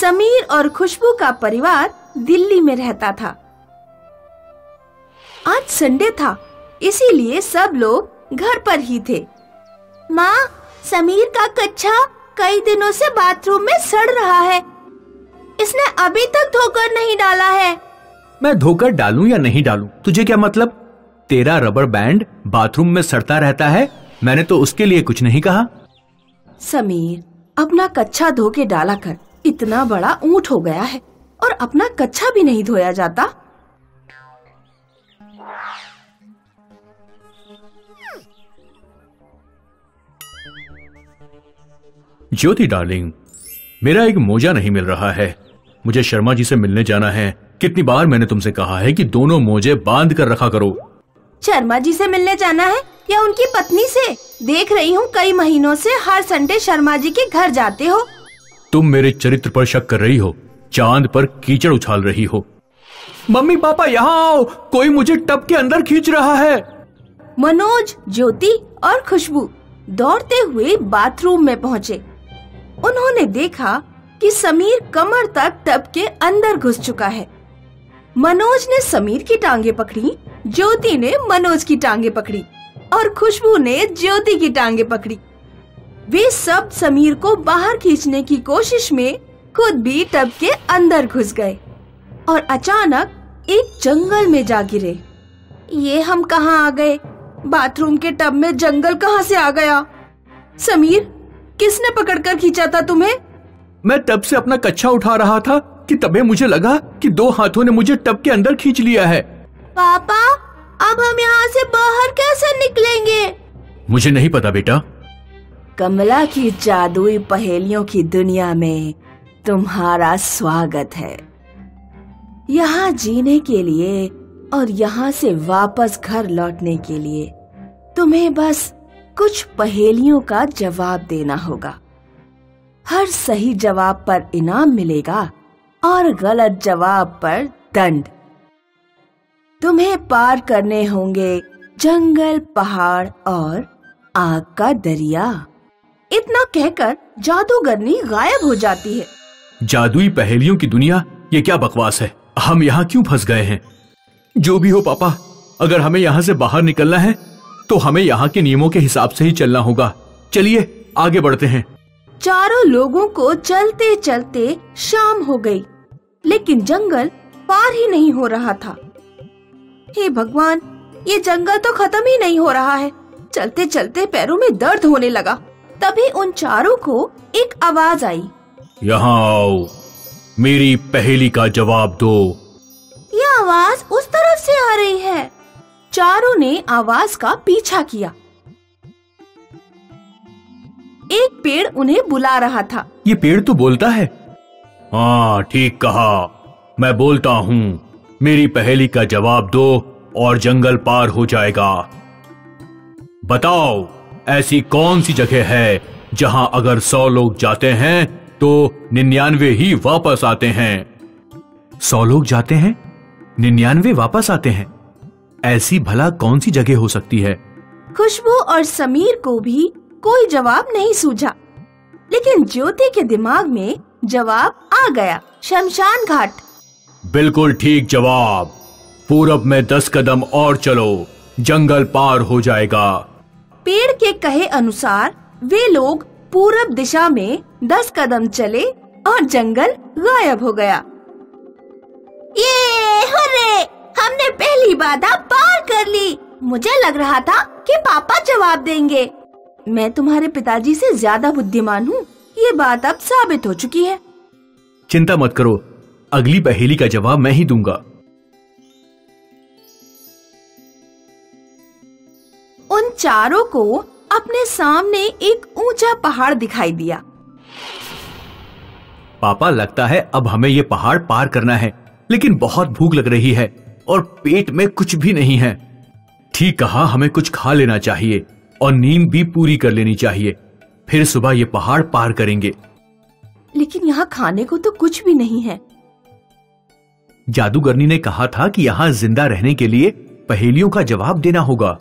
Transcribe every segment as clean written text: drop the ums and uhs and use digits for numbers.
समीर और खुशबू का परिवार दिल्ली में रहता था। आज संडे था, इसीलिए सब लोग घर पर ही थे। माँ, समीर का कच्छा कई दिनों से बाथरूम में सड़ रहा है। इसने अभी तक धोकर नहीं डाला है। मैं धोकर डालूं या नहीं डालूं, तुझे क्या मतलब? तेरा रबर बैंड बाथरूम में सड़ता रहता है, मैंने तो उसके लिए कुछ नहीं कहा। समीर अपना कच्छा धो के डाला कर, इतना बड़ा ऊंट हो गया है और अपना कच्छा भी नहीं धोया जाता। ज्योति डार्लिंग, मेरा एक मोजा नहीं मिल रहा है। मुझे शर्मा जी से मिलने जाना है। कितनी बार मैंने तुमसे कहा है कि दोनों मोजे बांध कर रखा करो। शर्मा जी से मिलने जाना है या उनकी पत्नी से? देख रही हूँ कई महीनों से हर संडे शर्मा जी के घर जाते हो। तुम मेरे चरित्र पर शक कर रही हो, चांद पर कीचड़ उछाल रही हो। मम्मी पापा यहाँ आओ, कोई मुझे टब के अंदर खींच रहा है। मनोज, ज्योति और खुशबू दौड़ते हुए बाथरूम में पहुँचे। उन्होंने देखा कि समीर कमर तक टब के अंदर घुस चुका है। मनोज ने समीर की टांगे पकड़ी, ज्योति ने मनोज की टांगे पकड़ी और खुशबू ने ज्योति की टांगे पकड़ी। वे सब समीर को बाहर खींचने की कोशिश में खुद भी टब के अंदर घुस गए और अचानक एक जंगल में जा गिरे। ये हम कहाँ आ गए? बाथरूम के टब में जंगल कहाँ से आ गया? समीर, किसने पकड़कर खींचा था तुम्हें? मैं टब से अपना कच्छा उठा रहा था कि तभी मुझे लगा कि दो हाथों ने मुझे टब के अंदर खींच लिया है। पापा, अब हम यहाँ से बाहर कैसे निकलेंगे? मुझे नहीं पता बेटा। कमला की जादुई पहेलियों की दुनिया में तुम्हारा स्वागत है। यहाँ जीने के लिए और यहाँ से वापस घर लौटने के लिए तुम्हें बस कुछ पहेलियों का जवाब देना होगा। हर सही जवाब पर इनाम मिलेगा और गलत जवाब पर दंड। तुम्हें पार करने होंगे जंगल, पहाड़ और आग का दरिया। इतना कहकर जादूगरनी गायब हो जाती है। जादुई पहेलियों की दुनिया, ये क्या बकवास है? हम यहाँ क्यों फंस गए हैं? जो भी हो पापा, अगर हमें यहाँ से बाहर निकलना है तो हमें यहाँ के नियमों के हिसाब से ही चलना होगा। चलिए आगे बढ़ते हैं। चारों लोगों को चलते चलते शाम हो गई, लेकिन जंगल पार ही नहीं हो रहा था। हे भगवान, ये जंगल तो खत्म ही नहीं हो रहा है। चलते चलते पैरों में दर्द होने लगा। तभी उन चारों को एक आवाज आई। यहाँ आओ, मेरी पहेली का जवाब दो। यह आवाज उस तरफ से आ रही है। चारों ने आवाज का पीछा किया। एक पेड़ उन्हें बुला रहा था। ये पेड़ तो बोलता है। हाँ, ठीक कहा, मैं बोलता हूँ। मेरी पहेली का जवाब दो और जंगल पार हो जाएगा। बताओ, ऐसी कौन सी जगह है जहाँ अगर 100 लोग जाते हैं तो 99 ही वापस आते हैं? 100 लोग जाते हैं, 99 वापस आते हैं। ऐसी भला कौन सी जगह हो सकती है? खुशबू और समीर को भी कोई जवाब नहीं सूझा, लेकिन ज्योति के दिमाग में जवाब आ गया। शमशान घाट। बिल्कुल ठीक जवाब। पूरब में 10 कदम और चलो, जंगल पार हो जाएगा। पेड़ के कहे अनुसार वे लोग पूरब दिशा में 10 कदम चले और जंगल गायब हो गया। ये हुर्रे! हमने पहली बाधा पार कर ली। मुझे लग रहा था कि पापा जवाब देंगे। मैं तुम्हारे पिताजी से ज्यादा बुद्धिमान हूँ, ये बात अब साबित हो चुकी है। चिंता मत करो, अगली पहेली का जवाब मैं ही दूंगा। उन चारों को अपने सामने एक ऊंचा पहाड़ दिखाई दिया। पापा, लगता है अब हमें ये पहाड़ पार करना है, लेकिन बहुत भूख लग रही है और पेट में कुछ भी नहीं है। ठीक कहा, हमें कुछ खा लेना चाहिए और नींद भी पूरी कर लेनी चाहिए। फिर सुबह ये पहाड़ पार करेंगे। लेकिन यहाँ खाने को तो कुछ भी नहीं है। जादूगरनी ने कहा था कि यहाँ जिंदा रहने के लिए पहेलियों का जवाब देना होगा।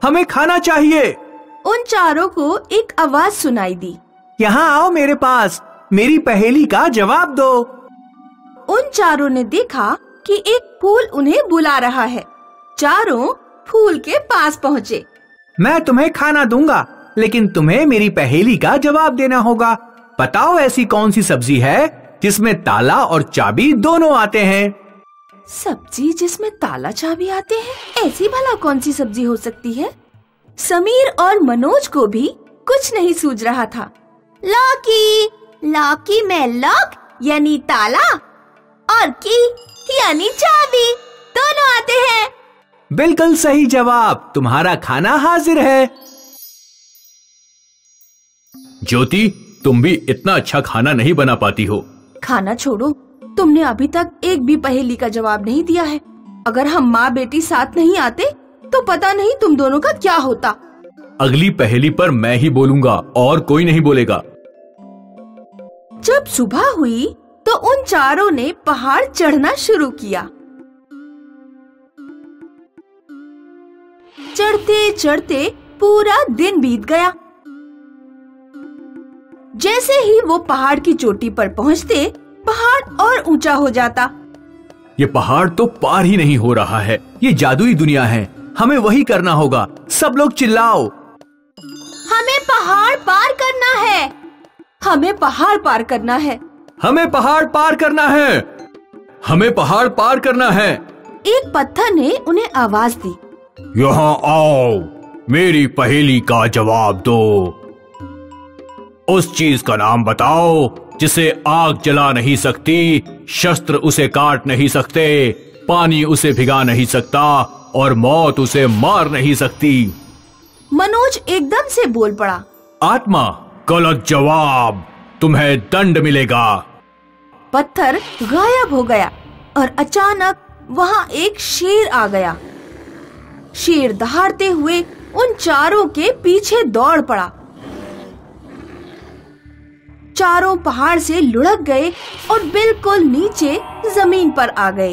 हमें खाना चाहिए। उन चारों को एक आवाज सुनाई दी। यहाँ आओ मेरे पास, मेरी पहेली का जवाब दो। उन चारों ने देखा कि एक फूल उन्हें बुला रहा है। चारों फूल के पास पहुँचे। मैं तुम्हें खाना दूंगा, लेकिन तुम्हें मेरी पहेली का जवाब देना होगा। बताओ ऐसी कौन सी सब्जी है जिसमें ताला और चाबी दोनों आते हैं? सब्जी जिसमें ताला चाबी आते हैं? ऐसी भला कौन सी सब्जी हो सकती है? समीर और मनोज को भी कुछ नहीं सूझ रहा था। लॉकी, लॉकी में लॉक यानी ताला और की यानी चाबी, दोनों आते हैं। बिल्कुल सही जवाब। तुम्हारा खाना हाजिर है। ज्योति, तुम भी इतना अच्छा खाना नहीं बना पाती हो। खाना छोड़ो, तुमने अभी तक एक भी पहेली का जवाब नहीं दिया है। अगर हम माँ बेटी साथ नहीं आते तो पता नहीं तुम दोनों का क्या होता। अगली पहेली पर मैं ही बोलूंगा और कोई नहीं बोलेगा। जब सुबह हुई तो उन चारों ने पहाड़ चढ़ना शुरू किया। चढ़ते चढ़ते पूरा दिन बीत गया। जैसे ही वो पहाड़ की चोटी पर पहुँचते, पहाड़ और ऊंचा हो जाता। ये पहाड़ तो पार ही नहीं हो रहा है। ये जादुई दुनिया है, हमें वही करना होगा। सब लोग चिल्लाओ। हमें पहाड़ पार करना है, हमें पहाड़ पार करना है, हमें पहाड़ पार करना है, हमें पहाड़ पार करना है। एक पत्थर ने उन्हें आवाज दी। यहाँ आओ, मेरी पहेली का जवाब दो। उस चीज का नाम बताओ जिसे आग जला नहीं सकती, शस्त्र उसे काट नहीं सकते, पानी उसे भिगा नहीं सकता और मौत उसे मार नहीं सकती। मनोज एकदम से बोल पड़ा। आत्मा। गलत जवाब, तुम्हें दंड मिलेगा। पत्थर गायब हो गया और अचानक वहाँ एक शेर आ गया। शेर दहाड़ते हुए उन चारों के पीछे दौड़ पड़ा। चारों पहाड़ से लुढ़क गए और बिल्कुल नीचे जमीन पर आ गए।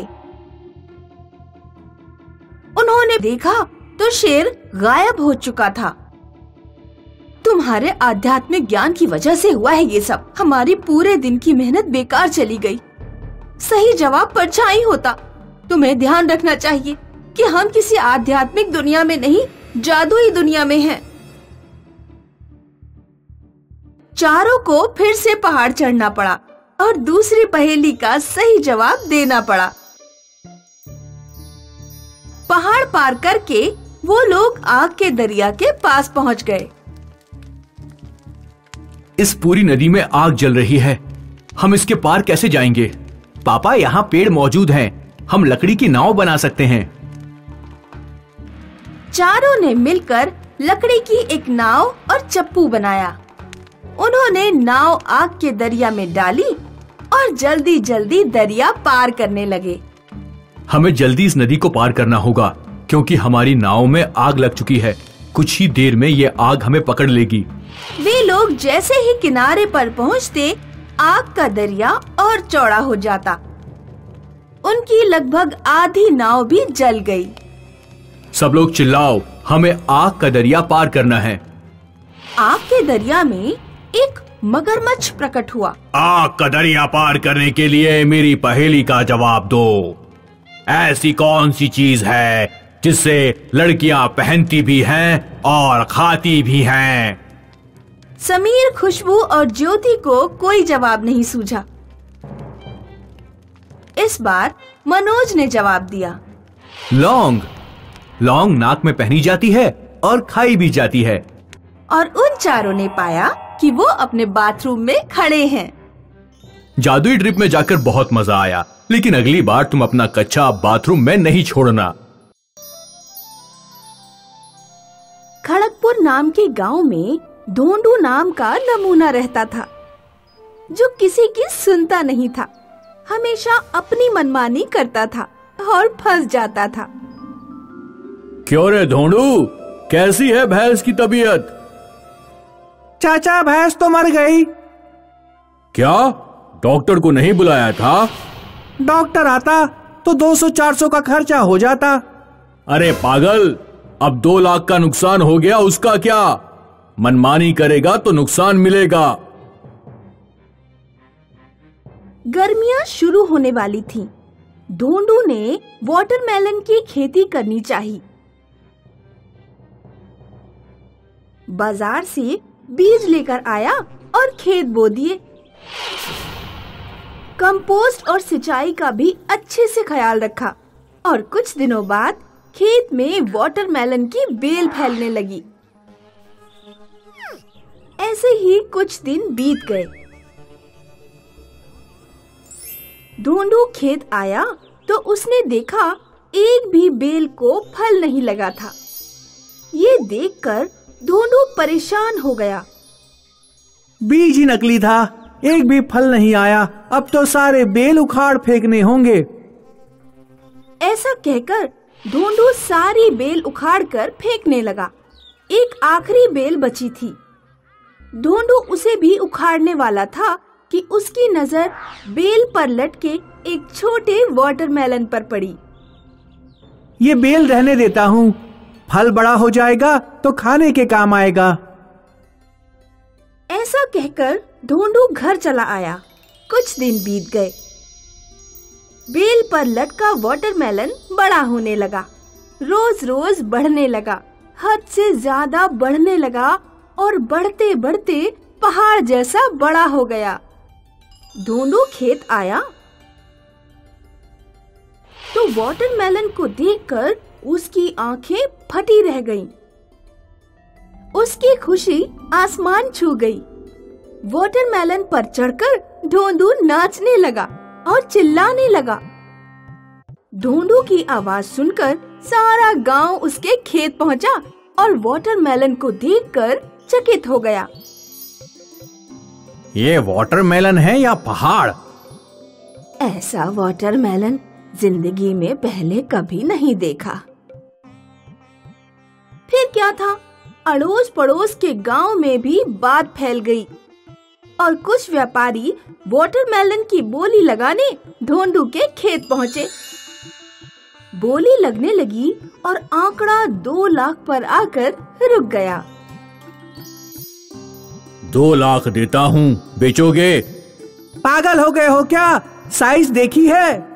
उन्होंने देखा तो शेर गायब हो चुका था। तुम्हारे आध्यात्मिक ज्ञान की वजह से हुआ है ये सब। हमारी पूरे दिन की मेहनत बेकार चली गई। सही जवाब परछाई होता। तुम्हें ध्यान रखना चाहिए कि हम किसी आध्यात्मिक दुनिया में नहीं, जादुई दुनिया में हैं। चारों को फिर से पहाड़ चढ़ना पड़ा और दूसरी पहेली का सही जवाब देना पड़ा। पहाड़ पार करके वो लोग आग के दरिया के पास पहुंच गए। इस पूरी नदी में आग जल रही है, हम इसके पार कैसे जाएंगे? पापा, यहाँ पेड़ मौजूद हैं, हम लकड़ी की नाव बना सकते हैं। चारों ने मिलकर लकड़ी की एक नाव और चप्पू बनाया। उन्होंने नाव आग के दरिया में डाली और जल्दी जल्दी दरिया पार करने लगे। हमें जल्दी इस नदी को पार करना होगा क्योंकि हमारी नाव में आग लग चुकी है। कुछ ही देर में ये आग हमें पकड़ लेगी। वे लोग जैसे ही किनारे पर पहुंचते, आग का दरिया और चौड़ा हो जाता। उनकी लगभग आधी नाव भी जल गई। सब लोग चिल्लाओ, हमें आग का दरिया पार करना है। आग के दरिया में एक मगरमच्छ प्रकट हुआ। आग का दरिया पार करने के लिए मेरी पहेली का जवाब दो। ऐसी कौन सी चीज है जिससे लड़कियां पहनती भी हैं और खाती भी हैं? समीर, खुशबू और ज्योति को कोई जवाब नहीं सूझा। इस बार मनोज ने जवाब दिया। लौंग। लौंग नाक में पहनी जाती है और खाई भी जाती है। और उन चारों ने पाया कि वो अपने बाथरूम में खड़े हैं। जादुई ट्रिप में जाकर बहुत मजा आया, लेकिन अगली बार तुम अपना कच्चा बाथरूम में नहीं छोड़ना। खड़गपुर नाम के गांव में ढोंडू नाम का नमूना रहता था, जो किसी की सुनता नहीं था। हमेशा अपनी मनमानी करता था और फंस जाता था। क्यों रे ढोंडू, कैसी है भैंस की तबीयत? चाचा, भैंस तो मर गई। क्या डॉक्टर को नहीं बुलाया था? डॉक्टर आता तो 200-400 का खर्चा हो जाता। अरे पागल, अब 2 लाख का नुकसान हो गया, उसका क्या? मनमानी करेगा तो नुकसान मिलेगा। गर्मियां शुरू होने वाली थीं। ढोंडू ने वाटरमेलन की खेती करनी चाहिए। बाजार से बीज लेकर आया और खेत बो दिए। कंपोस्ट और सिंचाई का भी अच्छे से ख्याल रखा और कुछ दिनों बाद खेत में वाटरमेलन की बेल फैलने लगी। ऐसे ही कुछ दिन बीत गए। ढोंडू खेत आया तो उसने देखा एक भी बेल को फल नहीं लगा था। ये देखकर ढोंडू परेशान हो गया। बीज ही नकली था, एक भी फल नहीं आया। अब तो सारे बेल उखाड़ फेंकने होंगे। ऐसा कहकर ढोंडू सारी बेल उखाड़कर फेंकने लगा। एक आखिरी बेल बची थी। ढोंडू उसे भी उखाड़ने वाला था कि उसकी नजर बेल पर लटके एक छोटे वाटरमेलन पर पड़ी। ये बेल रहने देता हूँ, फल बड़ा हो जाएगा तो खाने के काम आएगा। ऐसा कहकर ढोंडू घर चला आया। कुछ दिन बीत गए। बेल पर लटका वाटरमेलन बड़ा होने लगा, रोज रोज बढ़ने लगा, हद से ज्यादा बढ़ने लगा और बढ़ते बढ़ते पहाड़ जैसा बड़ा हो गया। ढोंडू खेत आया तो वाटरमेलन को देखकर उसकी आंखें फटी रह गईं। उसकी खुशी आसमान छू गई। वाटरमेलन पर चढ़कर ढोंडू नाचने लगा और चिल्लाने लगा। ढोंडू की आवाज सुनकर सारा गांव उसके खेत पहुंचा और वाटरमेलन को देखकर चकित हो गया। ये वाटरमेलन है या पहाड़? ऐसा वाटरमेलन जिंदगी में पहले कभी नहीं देखा। फिर क्या था, अड़ोस पड़ोस के गांव में भी बात फैल गई और कुछ व्यापारी वाटरमेलन की बोली लगाने ढोंडू के खेत पहुंचे। बोली लगने लगी और आंकड़ा 2 लाख पर आकर रुक गया। 2 लाख देता हूँ, बेचोगे? पागल हो गए हो क्या? साइज देखी है?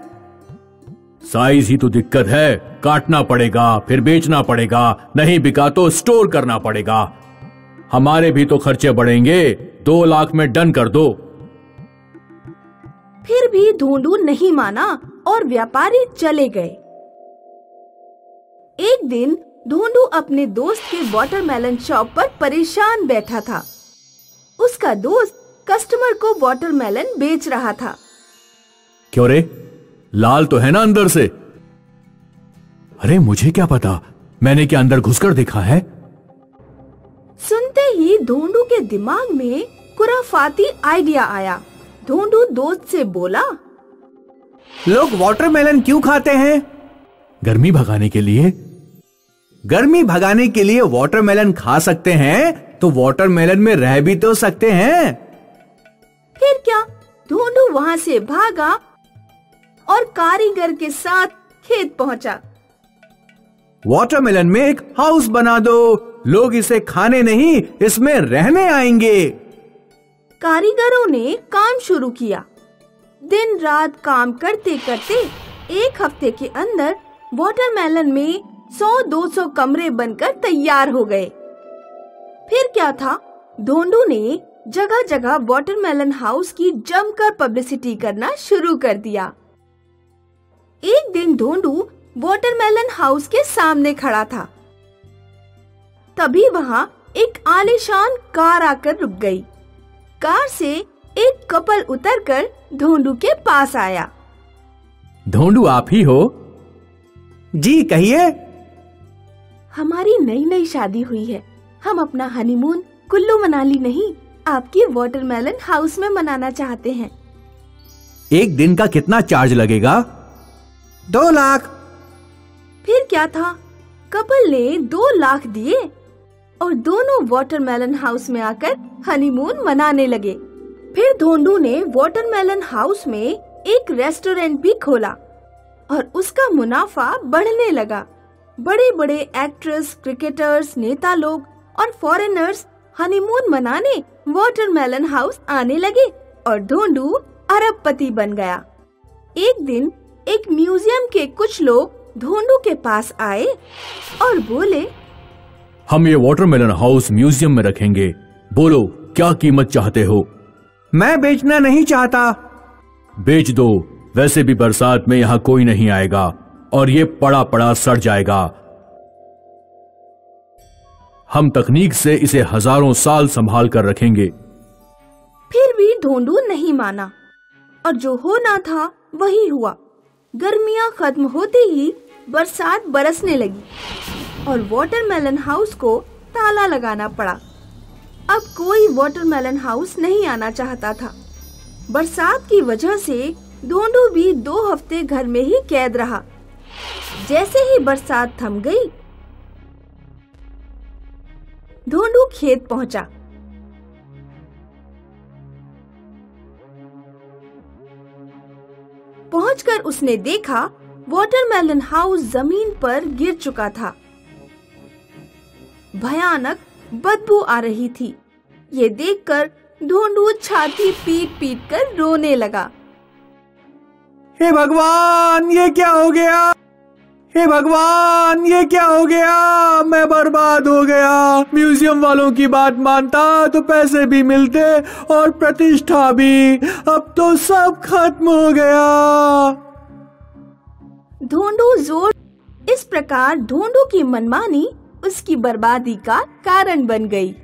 साइज ही तो दिक्कत है। काटना पड़ेगा, फिर बेचना पड़ेगा, नहीं बिका तो स्टोर करना पड़ेगा। हमारे भी तो खर्चे बढ़ेंगे। 2 लाख में डन कर दो। फिर भी ढोंडू नहीं माना और व्यापारी चले गए। एक दिन ढोंडू अपने दोस्त के वाटरमेलन शॉप पर परेशान बैठा था। उसका दोस्त कस्टमर को वाटरमेलन बेच रहा था। क्यों रे, लाल तो है ना अंदर से? अरे मुझे क्या पता, मैंने क्या अंदर घुसकर देखा है? सुनते ही ढोंडू के दिमाग में खुराफाती आइडिया आया। ढोंडू दोस्त से बोला, लोग वाटरमेलन क्यों खाते हैं? गर्मी भगाने के लिए। गर्मी भगाने के लिए वाटरमेलन खा सकते हैं तो वाटरमेलन में रह भी तो सकते हैं। फिर क्या, ढोंडू वहाँ से भागा और कारीगर के साथ खेत पहुंचा। वाटरमेलन में एक हाउस बना दो, लोग इसे खाने नहीं इसमें रहने आएंगे। कारीगरों ने काम शुरू किया। दिन रात काम करते करते 1 हफ्ते के अंदर वाटरमेलन में 100-200 कमरे बनकर तैयार हो गए। फिर क्या था, ढोंडू ने जगह जगह वाटरमेलन हाउस की जमकर पब्लिसिटी करना शुरू कर दिया। एक दिन ढोंडू वाटरमेलन हाउस के सामने खड़ा था। तभी वहाँ एक आलीशान कार आकर रुक गई। कार से एक कपल उतरकर ढोंडू के पास आया। ढोंडू आप ही हो? जी कहिए। हमारी नई नई शादी हुई है। हम अपना हनीमून कुल्लू मनाली नहीं, आपकी वाटरमेलन हाउस में मनाना चाहते हैं। एक दिन का कितना चार्ज लगेगा? 2 लाख। फिर क्या था, कपल ने 2 लाख दिए और दोनों वाटरमेलन हाउस में आकर हनीमून मनाने लगे। फिर ढोंडू ने वाटरमेलन हाउस में एक रेस्टोरेंट भी खोला और उसका मुनाफा बढ़ने लगा। बड़े बड़े एक्ट्रेस, क्रिकेटर्स, नेता लोग और फॉरेनर्स हनीमून मनाने वाटरमेलन हाउस आने लगे और ढोंडू अरबपति बन गया। एक दिन एक म्यूजियम के कुछ लोग धोंडू के पास आए और बोले, हम ये वाटरमेलन हाउस म्यूजियम में रखेंगे। बोलो क्या कीमत चाहते हो? मैं बेचना नहीं चाहता। बेच दो, वैसे भी बरसात में यहाँ कोई नहीं आएगा और ये पड़ा पड़ा सड़ जाएगा। हम तकनीक से इसे हजारों साल संभाल कर रखेंगे। फिर भी धोंडू नहीं माना और जो होना था वही हुआ। गर्मियां खत्म होते ही बरसात बरसने लगी और वाटरमेलन हाउस को ताला लगाना पड़ा। अब कोई वाटरमेलन हाउस नहीं आना चाहता था। बरसात की वजह से धोंडू भी 2 हफ्ते घर में ही कैद रहा। जैसे ही बरसात थम गई, धोंडू खेत पहुंचा। पहुंचकर उसने देखा वाटरमेलन हाउस जमीन पर गिर चुका था। भयानक बदबू आ रही थी। ये देखकर धोंडू छाती पीट पीट कर रोने लगा। हे भगवान, ये क्या हो गया? हे भगवान, ये क्या हो गया? मैं बर्बाद हो गया। म्यूजियम वालों की बात मानता तो पैसे भी मिलते और प्रतिष्ठा भी। अब तो सब खत्म हो गया। धोंडू जोर। इस प्रकार धोंडू की मनमानी उसकी बर्बादी का कारण बन गई।